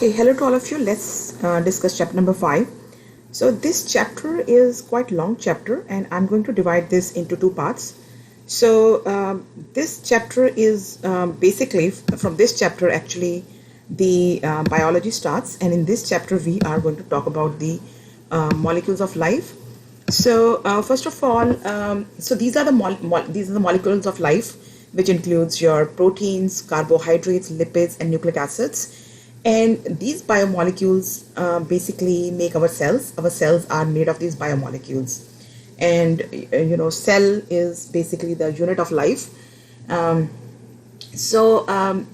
Okay, hello to all of you. Let's discuss chapter number 5. So this chapter is quite long chapter and I'm going to divide this into two parts. So this chapter is basically from this chapter actually the biology starts, and in this chapter we are going to talk about the molecules of life. So first of all, so these are the molecules of life, which includes your proteins, carbohydrates, lipids, and nucleic acids. And these biomolecules basically make our cells. Our cells are made of these biomolecules. And cell is basically the unit of life. These are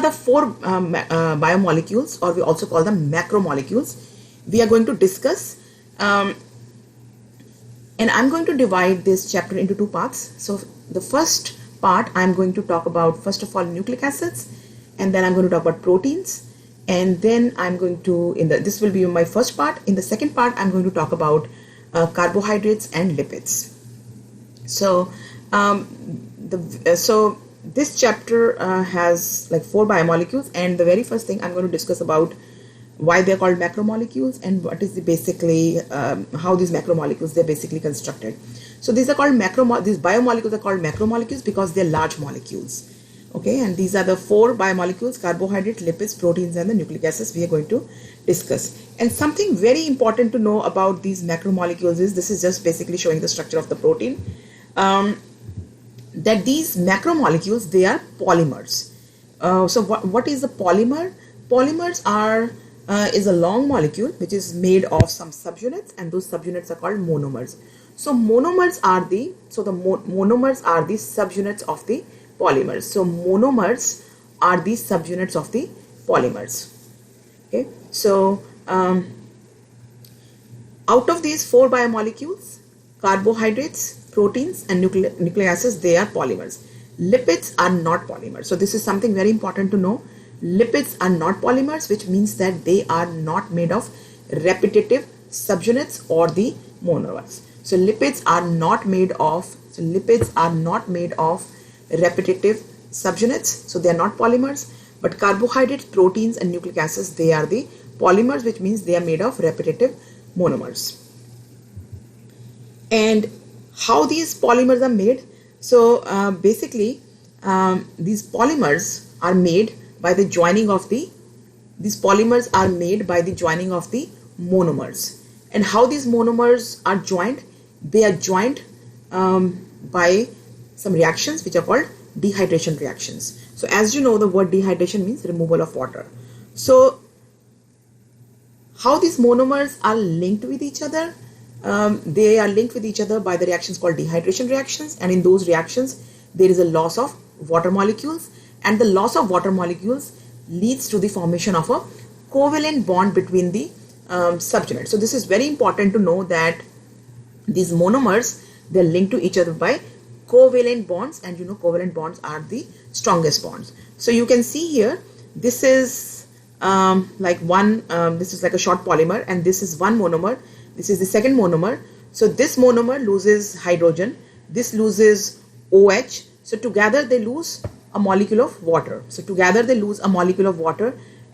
the four biomolecules, or we also call them macromolecules, we are going to discuss. And I'm going to divide this chapter into two parts. So the first part, I'm going to talk about, first of all, nucleic acids, and then I'm going to talk about proteins, and then I'm going to, this will be my first part. In the second part, I'm going to talk about carbohydrates and lipids. So this chapter has like four biomolecules, and the very first thing I'm going to discuss about why they're called macromolecules and what is basically how these macromolecules they're basically constructed. So these are called these biomolecules are called macromolecules because they're large molecules. Okay, and these are the four biomolecules: carbohydrates, lipids, proteins, and the nucleic acids we are going to discuss. And something very important to know about these macromolecules is, this is just basically showing the structure of the protein, that these macromolecules, they are polymers. So what is a polymer? Polymers is a long molecule which is made of some subunits, and those subunits are called monomers. So monomers are the monomers are the subunits of the polymers. So monomers are the subunits of the polymers. Okay, so out of these four biomolecules, carbohydrates, proteins, and nucleic acids, they are polymers. Lipids are not polymers. So this is something very important to know. Lipids are not polymers, which means that they are not made of repetitive subunits or the monomers. So lipids are not made of repetitive subunits, so they are not polymers. But carbohydrates, proteins, and nucleic acids, they are the polymers, which means they are made of repetitive monomers. And how these polymers are made? So basically these polymers are made by the joining of the monomers. And how these monomers are joined? They are joined by some reactions which are called dehydration reactions. So as you know, the word dehydration means removal of water. So how these monomers are linked with each other? They are linked with each other by the reactions called dehydration reactions, and in those reactions there is a loss of water molecules, and the loss of water molecules leads to the formation of a covalent bond between the subunits. So this is very important to know, that these monomers, they're linked to each other by covalent bonds, and covalent bonds are the strongest bonds. So you can see here, this is this is like a short polymer, and this is one monomer. This is the second monomer. So this monomer loses hydrogen, this loses OH. So together they lose a molecule of water.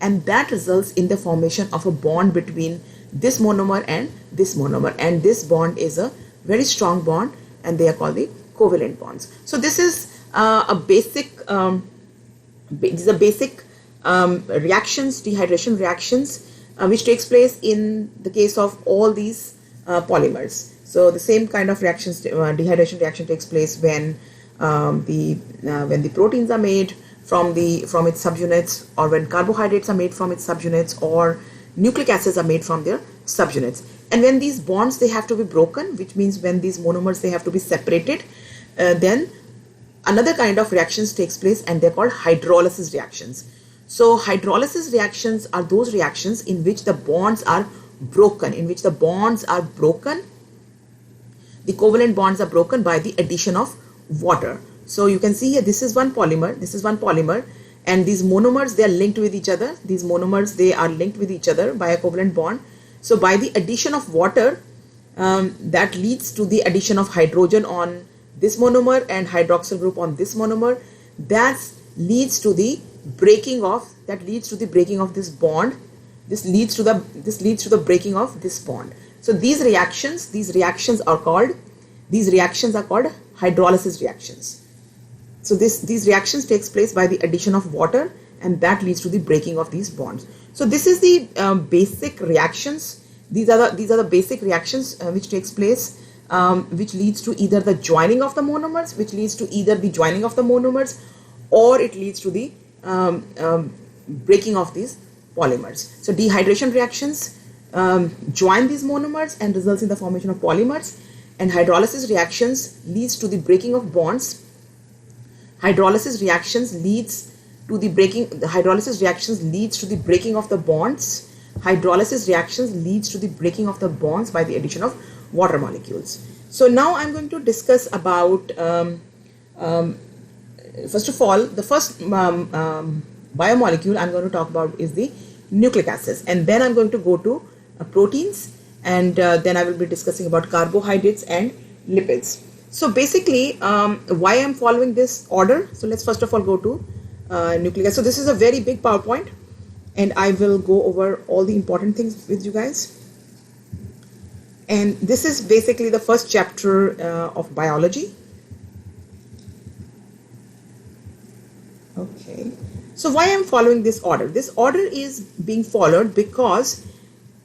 And that results in the formation of a bond between this monomer and this monomer. And this bond is a very strong bond, and they are called the covalent bonds. So this is these are basic reactions, dehydration reactions, which takes place in the case of all these polymers. So the same kind of reactions, dehydration reaction, takes place when the proteins are made from its subunits, or when carbohydrates are made from its subunits, or nucleic acids are made from their subunits. And when these bonds, they have to be broken, which means when these monomers, they have to be separated, then another kind of reactions takes place, and they're called hydrolysis reactions. So hydrolysis reactions are those reactions in which the bonds are broken, the covalent bonds are broken by the addition of water. So you can see here, this is one polymer, and these monomers, they are linked with each other. These monomers, they are linked with each other by a covalent bond. So by the addition of water, that leads to the addition of hydrogen on this monomer and hydroxyl group on this monomer. That leads to the breaking of, that leads to the breaking of this bond. This leads to the breaking of this bond. So these reactions are called hydrolysis reactions. So these reactions takes place by the addition of water, and that leads to the breaking of these bonds. So this is the basic reactions. These are the basic reactions which takes place, which leads to either the joining of the monomers, or it leads to the breaking of these polymers. So dehydration reactions join these monomers and results in the formation of polymers, and hydrolysis reactions leads to the breaking of bonds. Hydrolysis reactions leads to the breaking of the bonds. Hydrolysis reactions leads to the breaking of the bonds by the addition of water molecules. So now I'm going to discuss about first of all, the first biomolecule I'm going to talk about is the nucleic acids, and then I'm going to go to proteins, and then I will be discussing about carbohydrates and lipids. So basically, why I'm following this order? So let's first of all go to nucleic acids. So this is a very big PowerPoint, and I will go over all the important things with you guys. And this is basically the first chapter of biology. Okay, so why I'm following this order? This order is being followed because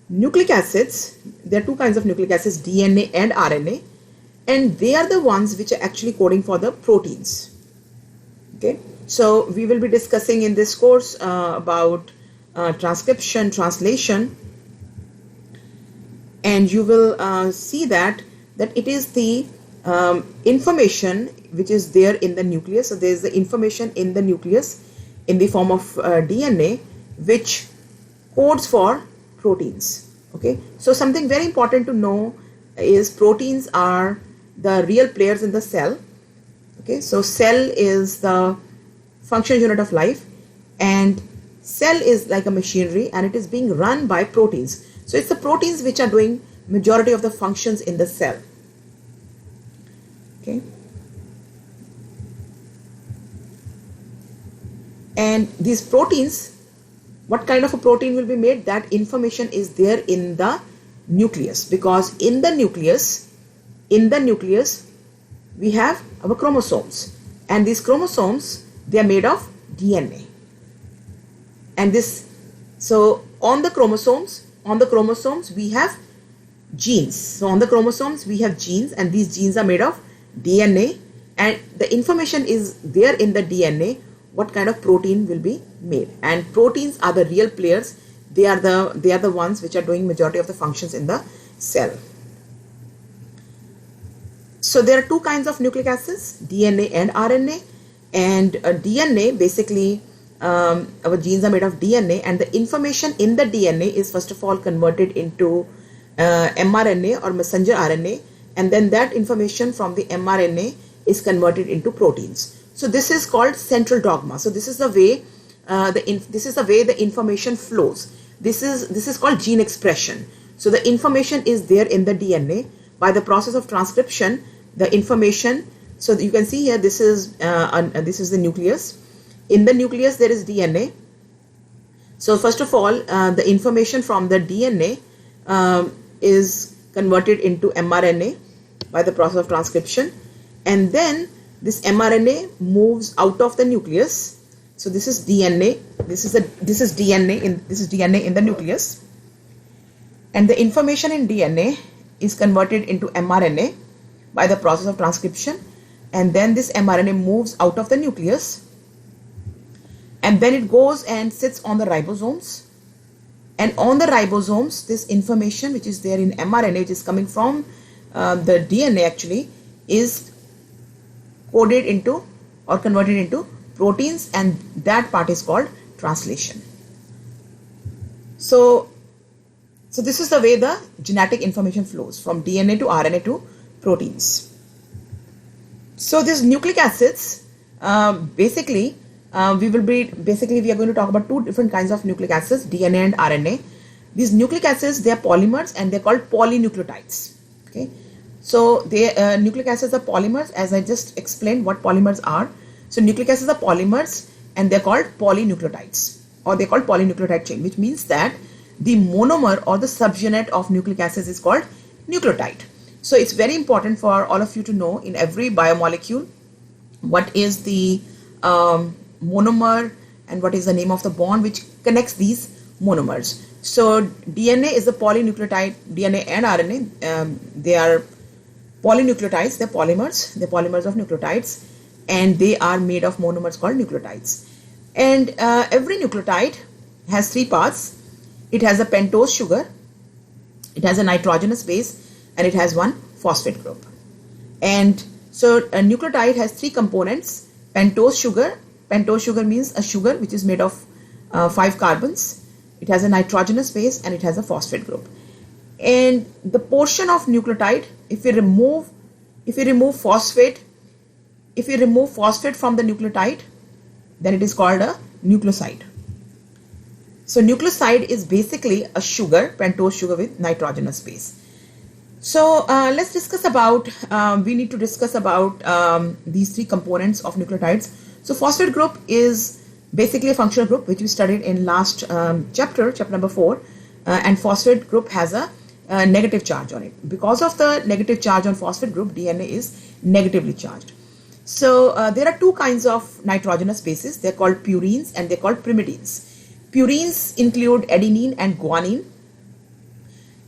nucleic acids, there are two kinds of nucleic acids, DNA and RNA, and they are the ones which are actually coding for the proteins. Okay, so we will be discussing in this course about transcription, translation, and you will see that it is the information which is there in the nucleus. So there is the information in the nucleus in the form of DNA which codes for proteins. Okay, so something very important to know is proteins are the real players in the cell. Okay, so cell is the functional unit of life, and cell is like a machinery, and it is being run by proteins. So it's the proteins which are doing majority of the functions in the cell. Okay, and these proteins, what kind of a protein will be made? That information is there in the nucleus, because in the nucleus we have our chromosomes, and these chromosomes, they are made of DNA. And this, so on the chromosomes we have genes. So on the chromosomes we have genes, and these genes are made of DNA, and the information is there in the DNA what kind of protein will be made. And proteins are the real players. They are the ones which are doing majority of the functions in the cell. So there are two kinds of nucleic acids, DNA and RNA. And DNA, basically our genes are made of DNA, and the information in the DNA is first of all converted into mRNA or messenger RNA, and then that information from the mRNA is converted into proteins. So this is called central dogma. So this is the way the information flows. This is called gene expression. So the information is there in the DNA. By the process of transcription, the information, so you can see here, this is the nucleus. In the nucleus there is DNA. So first of all, the information from the DNA is converted into mRNA by the process of transcription, and then this mRNA moves out of the nucleus. So this is DNA. This is DNA in the nucleus, and the information in DNA is converted into mRNA by the process of transcription, and then this mRNA moves out of the nucleus, and then it goes and sits on the ribosomes. And on the ribosomes, this information which is there in mRNA, which is coming from the DNA actually, is coded into or converted into proteins, and that part is called translation. So this is the way the genetic information flows from DNA to RNA to proteins. So these nucleic acids, we are going to talk about two different kinds of nucleic acids, DNA and RNA. These nucleic acids, they are polymers, and they are called polynucleotides. Okay, so nucleic acids are polymers, as I just explained what polymers are. So nucleic acids are polymers, and they're called polynucleotides, or they're called polynucleotide chain, which means that the monomer or the subunit of nucleic acid is called nucleotide. So it's very important for all of you to know in every biomolecule what is the monomer and what is the name of the bond which connects these monomers. So DNA is a polynucleotide. DNA and RNA, they are polynucleotides. They're polymers of nucleotides, and they are made of monomers called nucleotides. And every nucleotide has three parts. It has a pentose sugar, it has a nitrogenous base, and it has one phosphate group. And so a nucleotide has three components. Pentose sugar. Pentose sugar means a sugar which is made of 5 carbons. It has a nitrogenous base and it has a phosphate group. And the portion of nucleotide, if we remove phosphate from the nucleotide, then it is called a nucleoside. So nucleoside is basically a sugar, pentose sugar with nitrogenous base. So let's discuss about, we need to discuss about these three components of nucleotides. So phosphate group is basically a functional group which we studied in last chapter number 4, and phosphate group has a negative charge on it. Because of the negative charge on phosphate group, DNA is negatively charged. So there are two kinds of nitrogenous bases. They're called purines and they're called pyrimidines. Purines include adenine and guanine,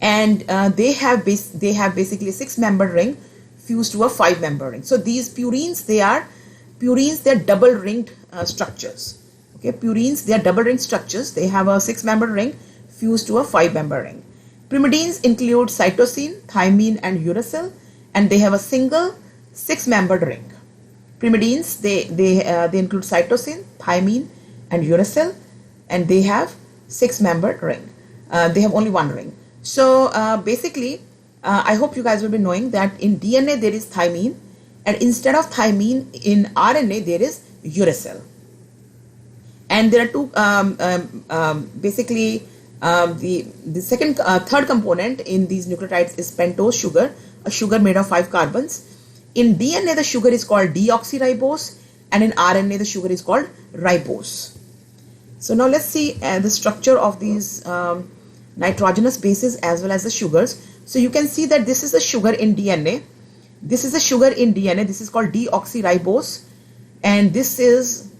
and they have basically a 6-membered ring fused to a 5-membered ring. So these purines, they're double ringed structures. Okay, purines, they are double ring structures. They have a 6-membered ring fused to a 5-membered ring. Pyrimidines include cytosine, thymine, and uracil, and they have a single 6-membered ring. Pyrimidines, they include cytosine, thymine, and uracil, and they have 6-membered ring. They have only one ring. So basically, I hope you guys will be knowing that in DNA there is thymine, and instead of thymine in RNA there is uracil. And there are two basically the third component in these nucleotides is pentose sugar, a sugar made of 5 carbons. In DNA the sugar is called deoxyribose, and in RNA the sugar is called ribose. So now let's see the structure of these nitrogenous bases as well as the sugars. So you can see that this is a sugar in DNA. This is a sugar in DNA. This is called deoxyribose, and this is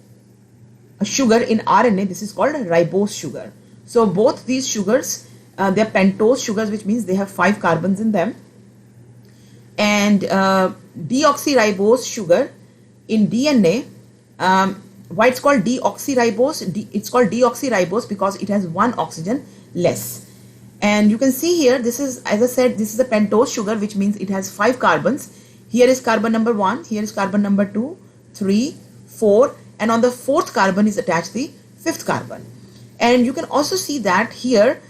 a sugar in RNA. This is called ribose sugar. So both these sugars, they are pentose sugars, which means they have 5 carbons in them. And deoxyribose sugar in DNA, why it's called deoxyribose? It's called deoxyribose because it has 1 oxygen less. And you can see here, this is, as I said, this is a pentose sugar, which means it has 5 carbons. Here is carbon number 1, here is carbon number 2, 3, 4, and on the 4th carbon is attached the 5th carbon. And you can also see that here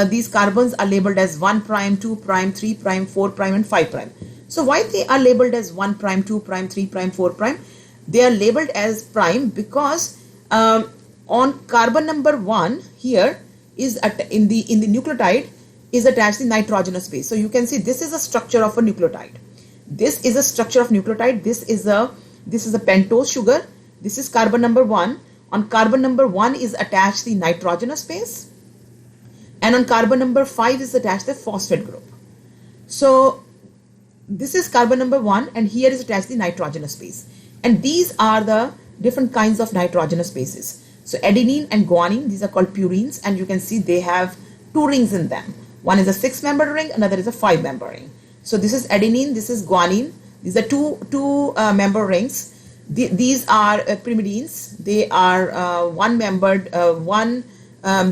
these carbons are labeled as 1 prime, 2 prime, 3 prime, 4 prime, and 5 prime. So why they are labeled as 1 prime, 2 prime, 3 prime, 4 prime? They are labeled as prime because on carbon number 1 here is in the nucleotide is attached the nitrogenous base. So you can see this is a structure of a nucleotide. This is a structure of nucleotide. This is a pentose sugar. This is carbon number 1. On carbon number 1 is attached the nitrogenous base, and on carbon number 5 is attached the phosphate group. So this is carbon number 1, and here is attached the nitrogenous base. And these are the different kinds of nitrogenous bases. So adenine and guanine, these are called purines, and you can see they have 2 rings in them. One is a 6-membered ring, another is a 5-membered ring. So this is adenine, this is guanine. These are two member rings. These are pyrimidines. They are 1-membered.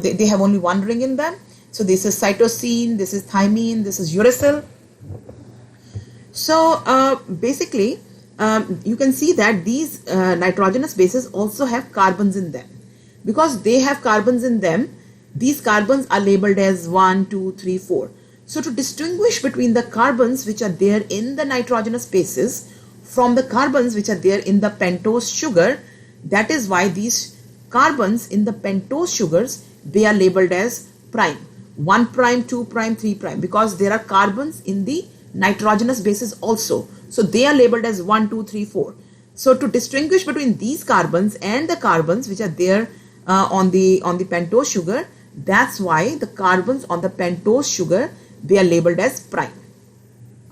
They have only 1 ring in them. So this is cytosine, this is thymine, this is uracil. So basically, you can see that these nitrogenous bases also have carbons in them. Because they have carbons in them, these carbons are labeled as 1, 2, 3, 4. So to distinguish between the carbons which are there in the nitrogenous bases from the carbons which are there in the pentose sugar, that is why these carbons in the pentose sugars, they are labeled as prime. 1 prime, 2 prime, 3 prime, because there are carbons in the nitrogenous bases also. So they are labeled as 1, 2, 3, 4. So to distinguish between these carbons and the carbons which are there on the pentose sugar, that's why the carbons on the pentose sugar, they are labeled as prime.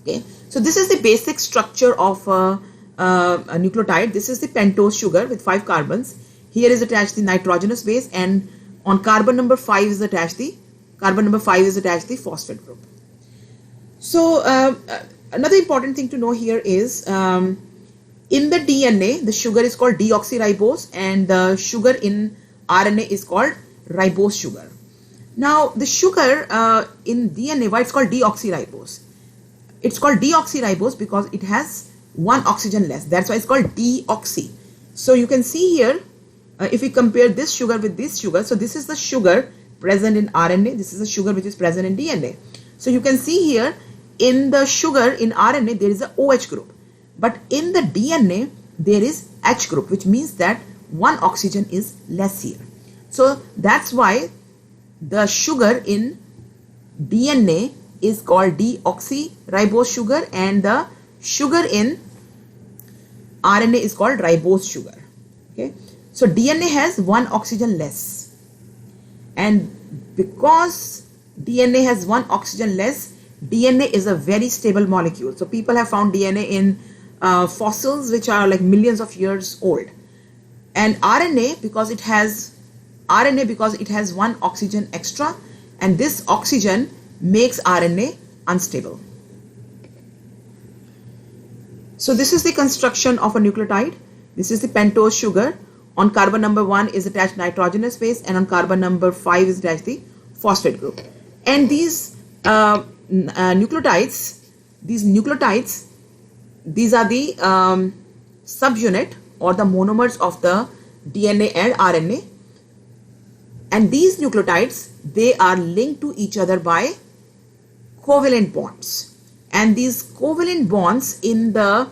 Okay, so this is the basic structure of a nucleotide. This is the pentose sugar with 5 carbons. Here is attached the nitrogenous base, and on carbon number 5 is attached the phosphate group. So another important thing to know here is in the DNA, the sugar is called deoxyribose, and the sugar in RNA is called ribose sugar. Now the sugar in DNA, why it's called deoxyribose? It's called deoxyribose because it has one oxygen less. That's why it's called deoxy. So you can see here, if we compare this sugar with this sugar, so this is the sugar present in RNA, this is the sugar which is present in DNA. So you can see here, in the sugar in RNA there is a OH group, but in the DNA there is H group, which means that one oxygen is less here. So that's why the sugar in DNA is called deoxyribose sugar, and the sugar in RNA is called ribose sugar. Okay, so DNA has one oxygen less, and because DNA has one oxygen less, DNA is a very stable molecule. So people have found DNA in fossils which are like millions of years old, and RNA because it has one oxygen extra, and this oxygen makes RNA unstable. So this is the construction of a nucleotide. This is the pentose sugar. On carbon number 1 is attached nitrogenous base, and on carbon number 5 is attached the phosphate group. And these nucleotides, these are the subunit or the monomers of the DNA and RNA. And these nucleotides, they are linked to each other by covalent bonds. And these covalent bonds in the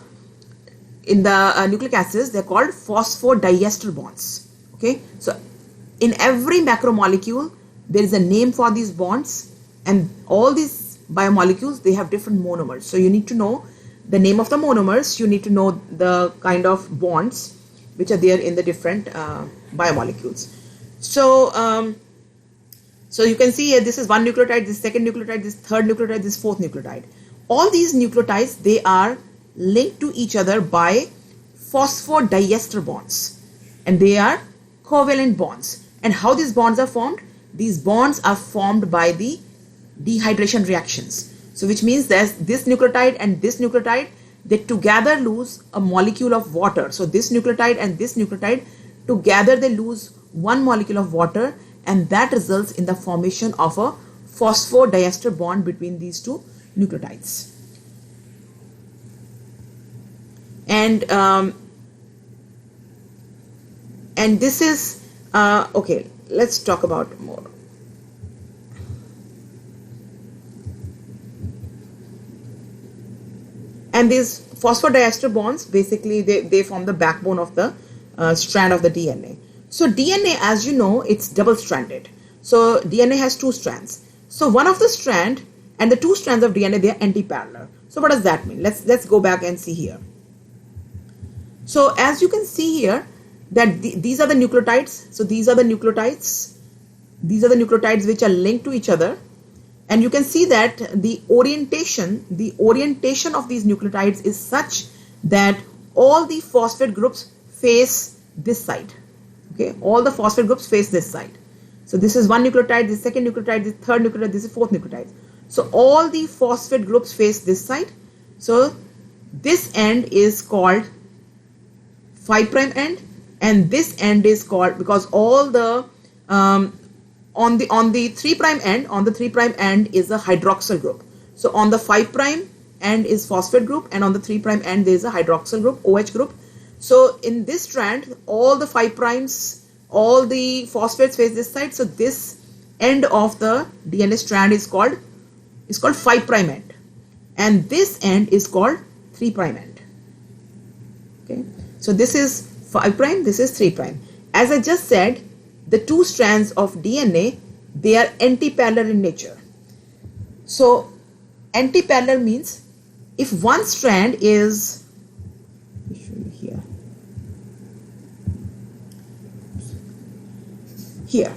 nucleic acids, they're called phosphodiester bonds. Okay, so in every macromolecule there is a name for these bonds, and all these biomolecules, they have different monomers. So you need to know the name of the monomers, you need to know the kind of bonds which are there in the different biomolecules. So so you can see here, this is one nucleotide, this second nucleotide, this third nucleotide, this fourth nucleotide. All these nucleotides, they are linked to each other by phosphodiester bonds, and they are covalent bonds. And how these bonds are formed? These bonds are formed by the dehydration reactions. So which means that this nucleotide and this nucleotide, they together lose a molecule of water. So this nucleotide and this nucleotide together, they lose one molecule of water, and that results in the formation of a phosphodiester bond between these two nucleotides. And this is okay, let's talk about more. And these phosphodiester bonds, basically they form the backbone of the strand of the DNA. So DNA, as you know, it's double stranded. So DNA has 2 strands. So one of the strand and the 2 strands of DNA, they are anti-parallel. So what does that mean? Let's go back and see here. So as you can see here, that these are the nucleotides. So these are the nucleotides. These are the nucleotides which are linked to each other. And you can see that the orientation of these nucleotides is such that all the phosphate groups face this side. Okay, all the phosphate groups face this side. So this is one nucleotide, this second nucleotide, this third nucleotide, this is fourth nucleotide. So all the phosphate groups face this side. So this end is called 5' end, and this end is called, because all the on the 3' end is a hydroxyl group. So on the 5' end is phosphate group, and on the 3' end there is a hydroxyl group, OH group. So in this strand, all the 5', all the phosphates face this side. So this end of the DNA strand is called 5' end, and this end is called 3' end. Okay, so this is 5', this is 3'. As I just said, the 2 strands of DNA, they are anti-parallel in nature. So anti-parallel means if one strand is, let me show you here. here.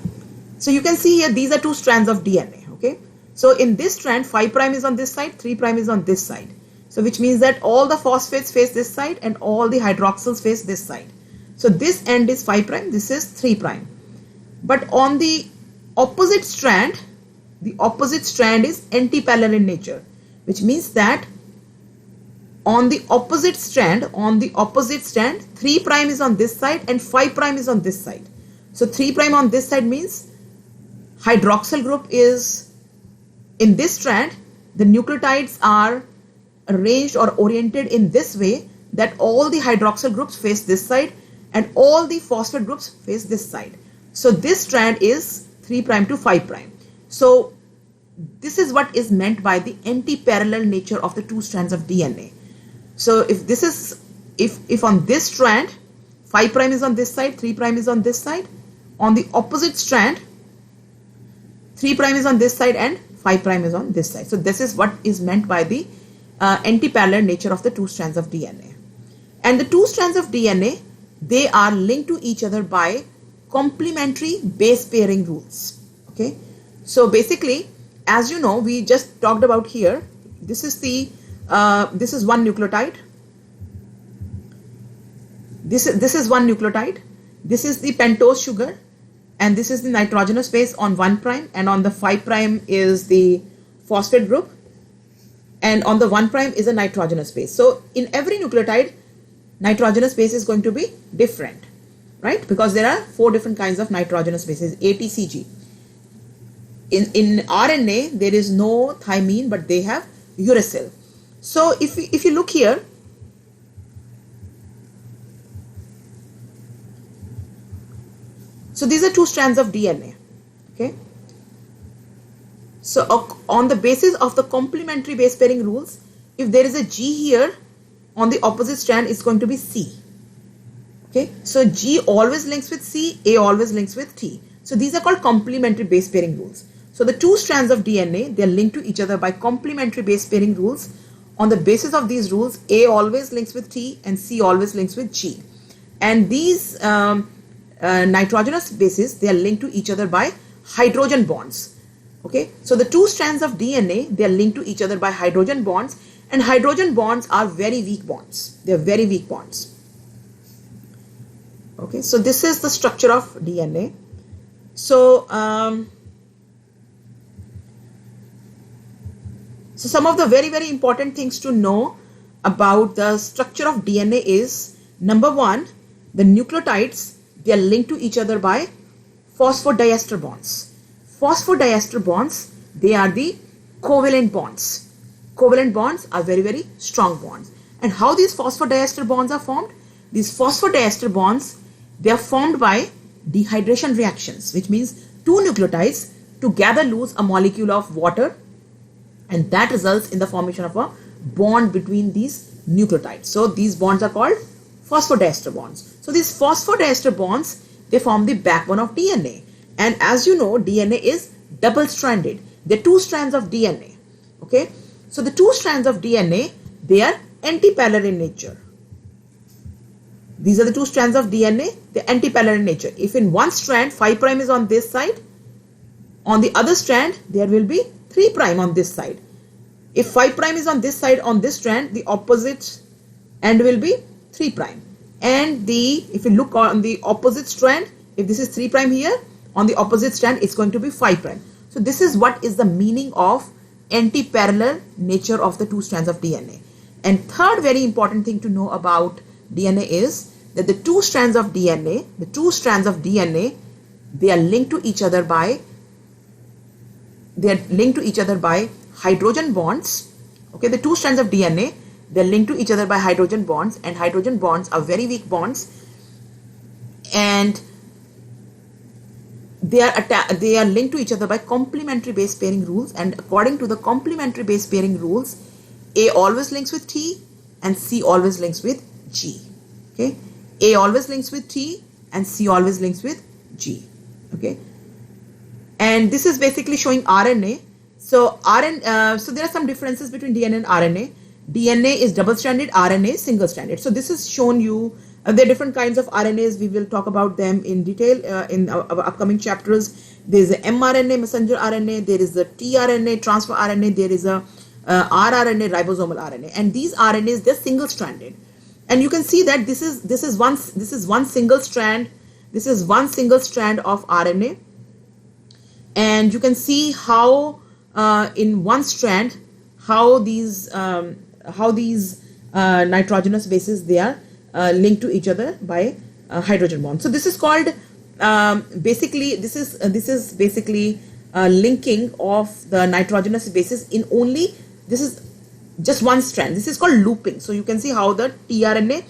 So you can see here these are two strands of DNA. Okay, so in this strand 5 prime is on this side, 3 prime is on this side. So which means that all the phosphates face this side and all the hydroxyls face this side. So this end is 5 prime, this is 3 prime. But on the opposite strand is anti-parallel in nature, which means that on the opposite strand, 3 prime is on this side and 5 prime is on this side. So 3 prime on this side means hydroxyl group is in this strand. The nucleotides are arranged or oriented in this way that all the hydroxyl groups face this side and all the phosphate groups face this side. So this strand is 3 prime to 5 prime. So this is what is meant by the anti-parallel nature of the two strands of DNA. So if this is, if on this strand 5 prime is on this side, 3 prime is on this side, on the opposite strand 3 prime is on this side and 5 prime is on this side. So this is what is meant by the anti-parallel nature of the two strands of DNA. And the two strands of DNA, they are linked to each other by complementary base pairing rules. Okay, so basically, as you know, we just talked about here, this is the this is one nucleotide, this is one nucleotide, this is the pentose sugar, and this is the nitrogenous base on 1 prime, and on the 5 prime is the phosphate group, and on the 1 prime is a nitrogenous base. So in every nucleotide, nitrogenous base is going to be different, right? Because there are 4 different kinds of nitrogenous bases, A, T, C, G. In RNA, there is no thymine, but they have uracil. So if you look here, so these are two strands of DNA. Okay. So on the basis of the complementary base pairing rules, if there is a G here, on the opposite strand is going to be C. Okay. So G always links with C, A always links with T. So these are called complementary base pairing rules. So the two strands of DNA, they are linked to each other by complementary base pairing rules. On the basis of these rules, A always links with T and C always links with G. And these nitrogenous bases, they are linked to each other by hydrogen bonds. Okay, so the two strands of DNA, they are linked to each other by hydrogen bonds, and hydrogen bonds are very weak bonds. They are very weak bonds. Okay, so this is the structure of DNA. So so some of the very important things to know about the structure of DNA is, number one, the nucleotides, they are linked to each other by phosphodiester bonds. Phosphodiester bonds, they are the covalent bonds. Covalent bonds are very strong bonds. And how these phosphodiester bonds are formed? These phosphodiester bonds, they are formed by dehydration reactions, which means two nucleotides together lose a molecule of water, and that results in the formation of a bond between these nucleotides. So these bonds are called phosphodiester bonds. So these phosphodiester bonds, they form the backbone of DNA. And as you know, DNA is double-stranded. There are two strands of DNA. Okay. So the two strands of DNA, they are anti-parallel in nature. These are the two strands of DNA, they are anti-parallel in nature. If in one strand 5 prime is on this side, on the other strand there will be 3 prime on this side. If 5 prime is on this side, on this strand, the opposite end will be 3 prime. And if you look on the opposite strand, if this is 3 prime here, on the opposite strand it's going to be 5 prime. So this is what is the meaning of anti-parallel nature of the two strands of DNA. And third very important thing to know about DNA is that the two strands of DNA, they are linked to each other by hydrogen bonds. Okay, the two strands of DNA, they are linked to each other by hydrogen bonds, and hydrogen bonds are very weak bonds, and they are linked to each other by complementary base pairing rules. And according to the complementary base pairing rules, A always links with T and C always links with G. Okay, A always links with T and C always links with G. Okay, and this is basically showing RNA. So so there are some differences between DNA and RNA. DNA is double-stranded, RNA is single-stranded. So this is shown you There are different kinds of RNAs. We will talk about them in detail in our upcoming chapters. There is a mRNA, messenger RNA. There is a tRNA, transfer RNA. There is a rRNA, ribosomal RNA. And these RNAs, they're single-stranded. And you can see that this is one single strand. This is one single strand of RNA. And you can see how in one strand how these nitrogenous bases, they are linked to each other by hydrogen bond. So this is called basically linking of the nitrogenous bases in only, this is just one strand. This is called looping. So you can see how the tRNA,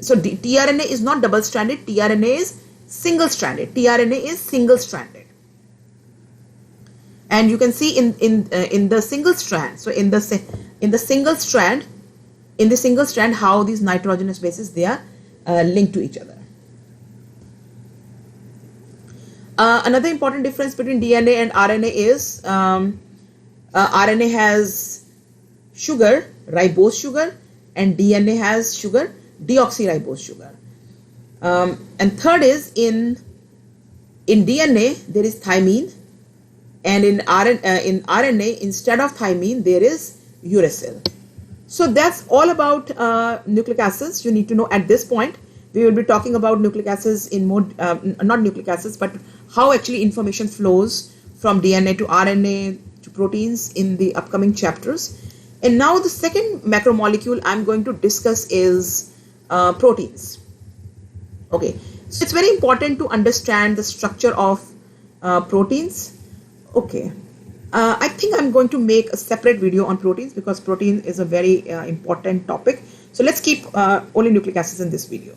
so tRNA is not double stranded, tRNA is single stranded. tRNA is single stranded. And you can see in the single strand, so in the single strand how these nitrogenous bases, they are linked to each other. Another important difference between DNA and RNA is RNA has sugar, ribose sugar, and DNA has sugar, deoxyribose sugar. And third is in DNA there is thymine, and in RNA instead of thymine there is uracil. So that's all about nucleic acids you need to know at this point. We will be talking about nucleic acids in more, not nucleic acids, but how actually information flows from DNA to RNA to proteins in the upcoming chapters. And now the second macromolecule I'm going to discuss is proteins. Okay, so it's very important to understand the structure of proteins. Okay, I think I'm going to make a separate video on proteins because protein is a very important topic. So let's keep only nucleic acids in this video.